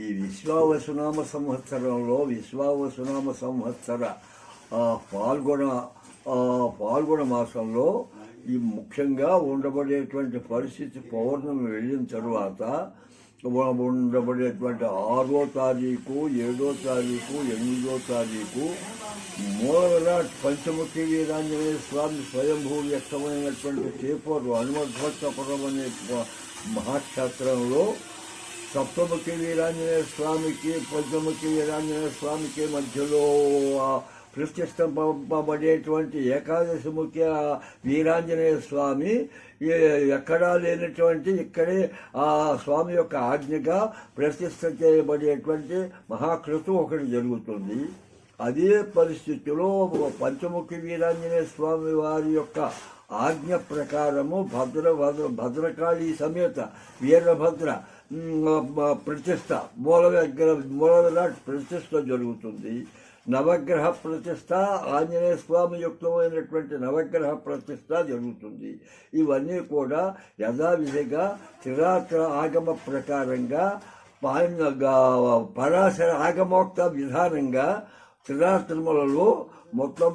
ఈ విశ్వావసునామ సంవత్సరంలో విశ్వావసునామ సంవత్సర పాల్గొన మాసంలో ఈ ముఖ్యంగా ఉండబడేటువంటి పరిస్థితి పౌర్ణమి వెళ్ళిన తరువాత ఉండబడేటువంటి 6వ తారీఖు 7వ తారీఖు 8వ తారీఖు మూల విరాట్ పంచముఖి వీరాంజనేయ స్వామి స్వయంభూ వ్యక్తమైనటువంటి చేపూరు హనుమద్భక్తపురం అనే మహాక్షేత్రంలో సప్తముఖి వీరాంజనేయ స్వామికి పంచముఖి వీరాంజనేయ స్వామికి మధ్యలో ప్రతిష్ఠింపబడేటువంటి ఏకాదశముఖి వీరాంజనేయ స్వామి ఎక్కడా లేనటువంటి ఇక్కడే ఆ స్వామి యొక్క ఆజ్ఞగా ప్రతిష్ఠ చేయబడేటువంటి మహాకృతు ఒకటి జరుగుతుంది. అదే పరిస్థితిలో పంచముఖి వీరాంజనేయ స్వామి వారి యొక్క ఆజ్ఞ ప్రకారము భద్రకాళి సమేత వీరభద్ర ప్రతిష్ఠ మూల విరాట్ ప్రతిష్ఠ జరుగుతుంది. నవగ్రహ ప్రతిష్ట ఆంజనేయ స్వామి యుక్తమైనటువంటి నవగ్రహ ప్రతిష్ట జరుగుతుంది. ఇవన్నీ కూడా యథావిధిగా త్రిరాత్ర ఆగమ ప్రకారంగా పరాశర ఆగమోక్త విధానంగా త్రిరాత్రములలో మొత్తం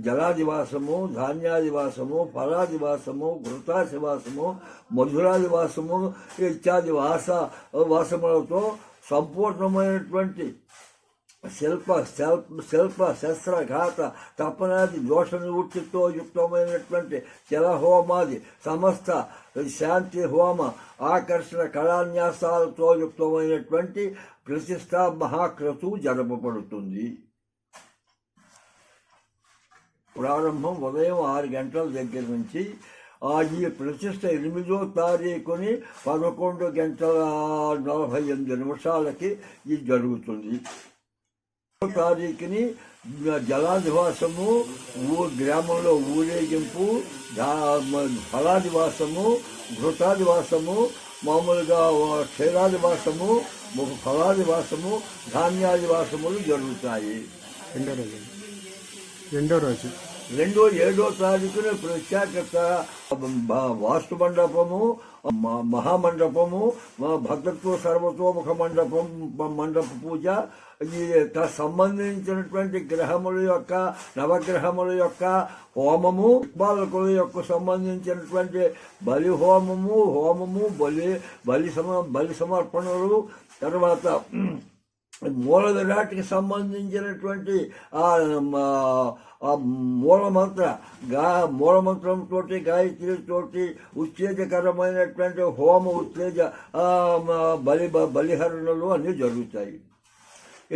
జలాదివాసము, ధాన్యాదివాసము, ఫలాదివాసము, ఘృతాదివాసము, మధురాదివాసము ఇత్యాది వాసములతో సంపూర్ణమైనటువంటి శిల్ప శస్త్రఘాత తపనాది దోష నివృత్తితో యుక్తమైనటువంటి జలహోమాది సమస్త శాంతి హోమ ఆకర్షణ కళాన్యాసాలతో యుక్తమైనటువంటి ప్రతిష్టా మహాక్రతు జరపబడుతుంది. ప్రారంభం ఉదయం 6 గంటల దగ్గర నుంచి ఈ ప్రతిష్ట 8వ తారీఖుని 11:48 ఇది జరుగుతుంది. తారీఖుని జలాదివాసము, గ్రామంలో ఊరేగింపు, ఫలాదివాసము, ఘృతాదివాసము, మామూలుగా క్షీరాదివాసము, ఫలాదివాసము, ధాన్యాదివాసములు జరుగుతాయి. రెండో రోజు 7వ తారీఖున ప్రత్యేకత వాస్తు మండపము, మహామండపము, భద్రత్వ సర్వతోముఖ మండప పూజ, ఈ సంబంధించినటువంటి గ్రహముల యొక్క నవగ్రహముల యొక్క హోమము, బాలకుల యొక్క సంబంధించినటువంటి బలి హోమము బలి సమర్పణలు, తర్వాత మూల విరాట్కి సంబంధించినటువంటి మూలమంత్రంతో గాయత్రితోటి ఉత్తేజకరమైనటువంటి హోమ ఉత్తేజ బలిహరణలు అన్నీ జరుగుతాయి.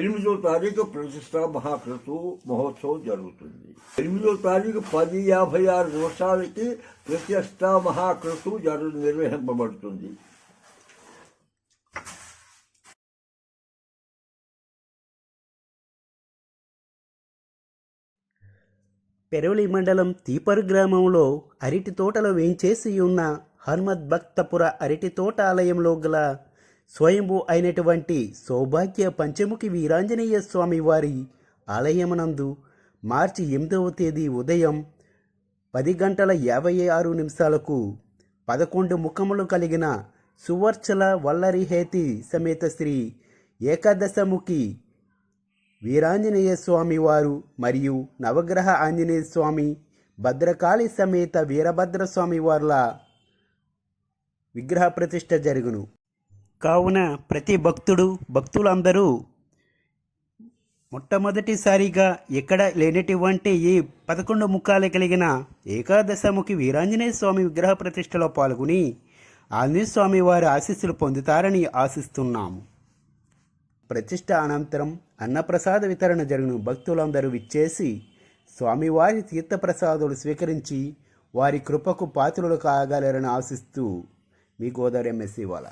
8వ తారీఖు ప్రతిష్టా మహాకృతు మహోత్సవం జరుగుతుంది. 8వ తారీఖు 10:56 ప్రతిష్టా మహాకృతు నిర్వహింపబడుతుంది. పెరవలి మండలం తీపరు గ్రామంలో అరటి తోటలో వేంచేసి ఉన్న హనుమద్భక్తపుర అరటి తోట ఆలయంలో గల స్వయంభూ అయినటువంటి సౌభాగ్య పంచముఖి వీరాంజనేయ స్వామి వారి ఆలయమునందు మార్చి 8వ తేదీ ఉదయం 10:56 11 ముఖములు కలిగిన సువర్చల వల్లరిహేతి సమేత శ్రీ ఏకాదశముఖి వీరాంజనేయ స్వామి వారు మరియు నవగ్రహ ఆంజనేయ స్వామి, భద్రకాళి సమేత వీరభద్ర స్వామి వార్ల విగ్రహ ప్రతిష్ఠ జరుగును. కావున ప్రతి భక్తులందరూ మొట్టమొదటిసారిగా ఎక్కడ లేనటువంటి ఈ 11 ముఖాలు కలిగిన ఏకాదశముఖి వీరాంజనేయ స్వామి విగ్రహ ప్రతిష్టలో పాల్గొని ఆంజనేయ స్వామి వారి ఆశీస్సులు పొందుతారని ఆశిస్తున్నాము. ప్రతిష్ఠ అనంతరం అన్నప్రసాద వితరణ జరుగును. భక్తులందరూ విచ్చేసి స్వామివారి తీర్థప్రసాదులు స్వీకరించి వారి కృపకు పాత్రులు కాగలరని ఆశిస్తూ మీ గోదావరి ఎంఎస్సి వాళ్ళ